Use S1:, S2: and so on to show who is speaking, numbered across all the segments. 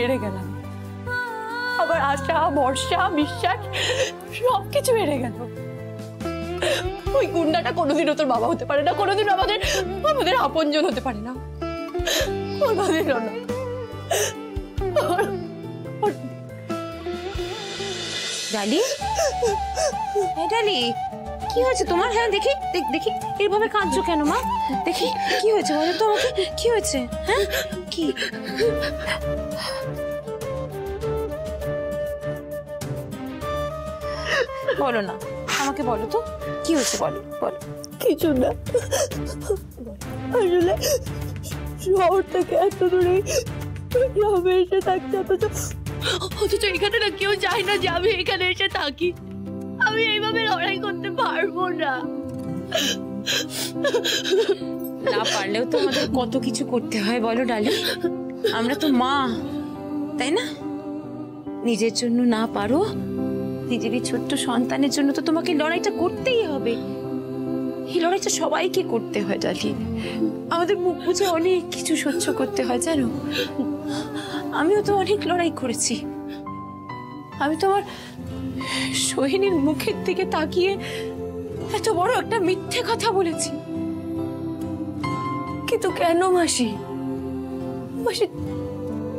S1: হেরে গেলাম, আবার আশা ভরসা বিশ্বাস সবকিছু হেরে গেল। ওই গুন্ডাটা কোনোদিনও তোর বাবা হতে পারে না, কোনোদিন আমাদের আপনজন হতে পারে না, কোনোদিনও না।
S2: ডালি, ডালি কি হয়েছে তোমার? হ্যাঁ দেখি দেখি, এইভাবে কাঁদছো কেন মা? দেখি কি হয়েছে বলো তো আমাকে, কি হয়েছে? হ্যাঁ কি বলো না, আমাকে বলো তো কি হয়েছে, বলো বলো।
S1: কিছু না, আসলে শহর থেকে এত দূরে গ্রামে এসে থাকতে, অথচ এখানে না কেউ চায় না যে আমি এখানে এসে থাকি। আমি এইভাবে লড়াই করতে পারবো না।
S2: না পারলেও তো আমাদের কত কিছু করতে হয় বলো ডালি, আমরা তো মা, তাই না? নিজের জন্য না পারো, নিজেরই ছোট্ট সন্তানের জন্য তো তোমাকে লড়াইটা করতেই হবে। এই লড়াইটা সবাইকে করতে হয় ডালি, আমাদের মুখ বুঝে অনেক কিছু সহ্য করতে হয় জানো। আমিও তো অনেক লড়াই করেছি, আমি তোমার সোহিনীর মুখের দিকে তাকিয়ে এত বড় একটা মিথ্যে কথা বলেছি।
S1: কিন্তু কেন মাসি, মাসি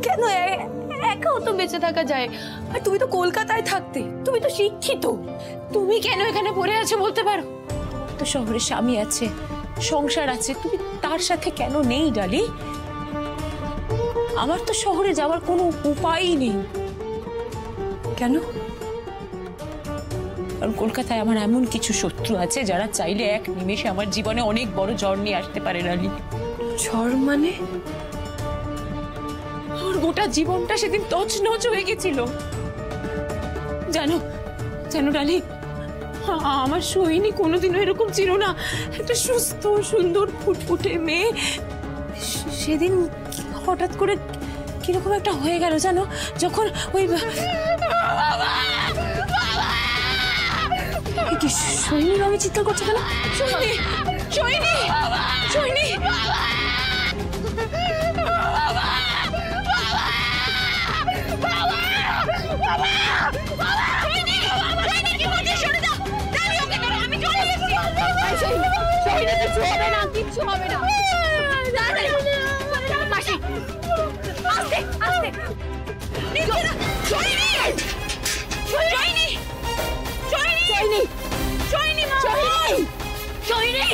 S1: কেন একাও তো বেঁচে থাকা যায়? আর তুমি তো কলকাতায় থাকতে, তুমি তো শিক্ষিত,
S2: তুমি কেন এখানে পড়ে আছো বলতে পারো? তো শহরে স্বামী আছে, সংসার আছে, তুমি তার সাথে কেন নেই ডালি? আমার তো শহরে যাওয়ার কোনো উপায়ই নেই।
S1: কেন?
S2: কারণ কলকাতায় আমার এমন কিছু শত্রু আছে যারা চাইলে এক নিমেষে আমার জীবনে অনেক বড় ঝড় নিয়ে আসতে পারে ডালি।
S1: ঝড় মানে?
S2: আমার গোটা জীবনটা সেদিন তছনছ হয়ে গেছিল জানো, জানো ডালি, আমার সোহিনী কোনোদিনও এরকম ছিল না, একটা সুস্থ সুন্দর ফুটফুটে মেয়ে। সেদিন হঠাৎ করে কিরকম একটা হয়ে গেল জানো, যখন ওই সোহিনীর আমি চিৎকার করছে কেন? সোহিনী, সোহিনী, সোহিনী,
S1: কিচ্ছু হবে না, মাসি আস্তে আস্তে। সোহিনী, সোহিনী, সোহিনী, সোহিনী, সোহিনী,